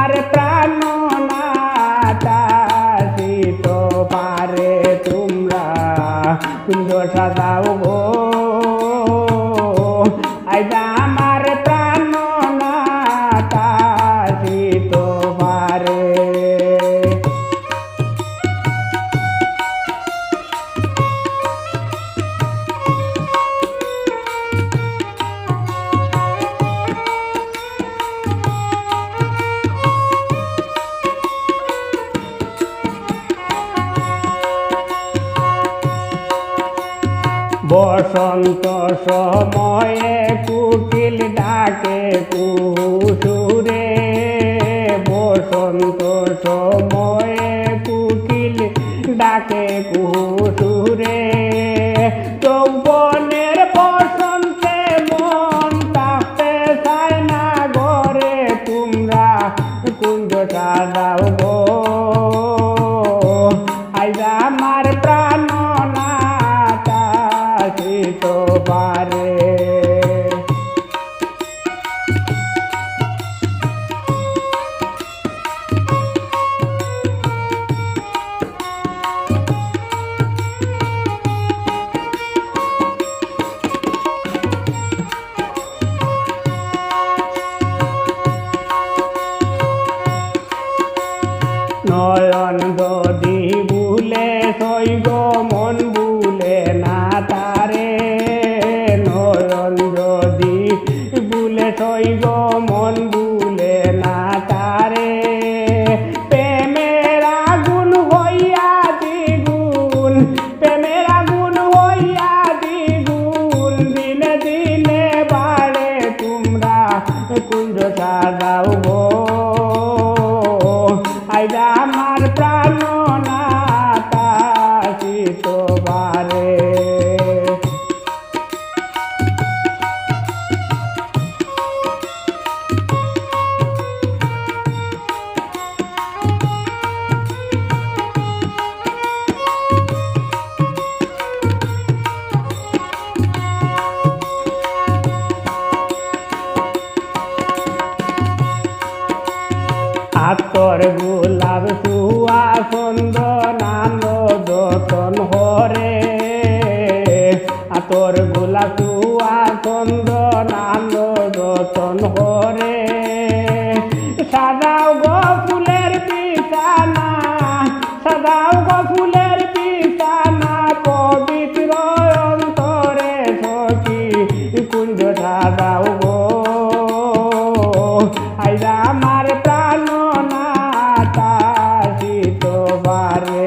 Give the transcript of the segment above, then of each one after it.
আমার প্রাণনাথা শীত পারে তোমরা কুঞ্জ সাজাও গো আইবা আমার প্রাণনাথা শীত পারে বসন্ত সময়ে কুকিল ডাকে কুহুসুরে বসন্ত সময়ে কুকিল ডাকে কুহুসুরে যৌবনের বসন্তে মন থাকতে চায় না ঘরে তোমরা কুঞ্জ সাজাও গো আইবা আমার প্রাণনাথা শীত পারে নয়ন যদি ভুলে সৈব মন ভুলে না তারে নয়ন যদি ভুলে সৈব মন ভুলে না তারে প্রেমের আগুন হইয়া দ্বিগুণ প্রেমের আগুন হইয়া দ্বিগুণ দিনে দিনে বাড়ে তোমরা কুঞ্জ সাজাও গো আইবা আমার প্রাণনাথা শীত পারে আতর গোলাপ সুয়া চন্দনান যতন হরে আতর গোলাপ সুয়া চন্দনান যতন হরে সাজাও গো ফুলের বিছানা সাজাও গো ফুলের বিছানা পবিত্র অন্তরে সখী কুঞ্জ সাজাও গো আইবা আমার প্রাণনাথা শীত পারে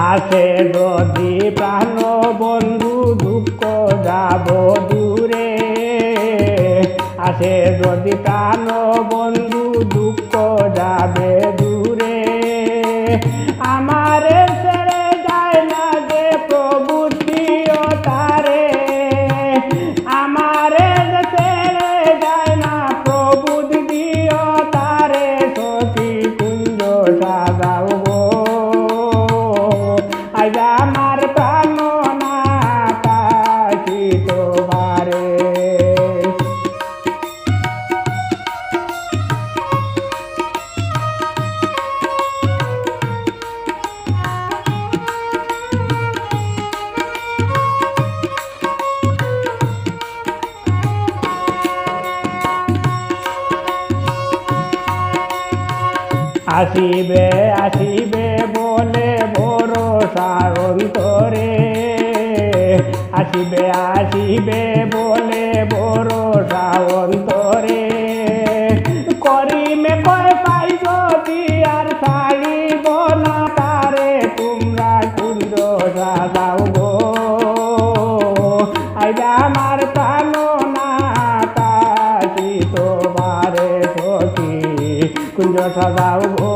আসে যদি প্রাণ বন্ধু দুঃখ যাব দূরে আসে যদি প্রাণ বন্ধু দুঃখ যাবে দূরে আমার ছেড়ে যায় না যে প্রভু দিও তারে আমার ছেড়ে যায় না প্রভু দিও তারে সখী কুঞ্জ সাজাও গো আইবা আমার প্রাণনাথা শীত পারে আসিবে আসিবে বলে ভরসার অন্তরে আসিবে আসিবে বলে ভরসা অন্তরে করিমে কয় পাই যদি আর ছাড়িব না তারে তোমরা কুঞ্জ সাজাও গো আইবা আমার প্রাণনাথা শীত পারে সখী কুঞ্জ সাজাও গো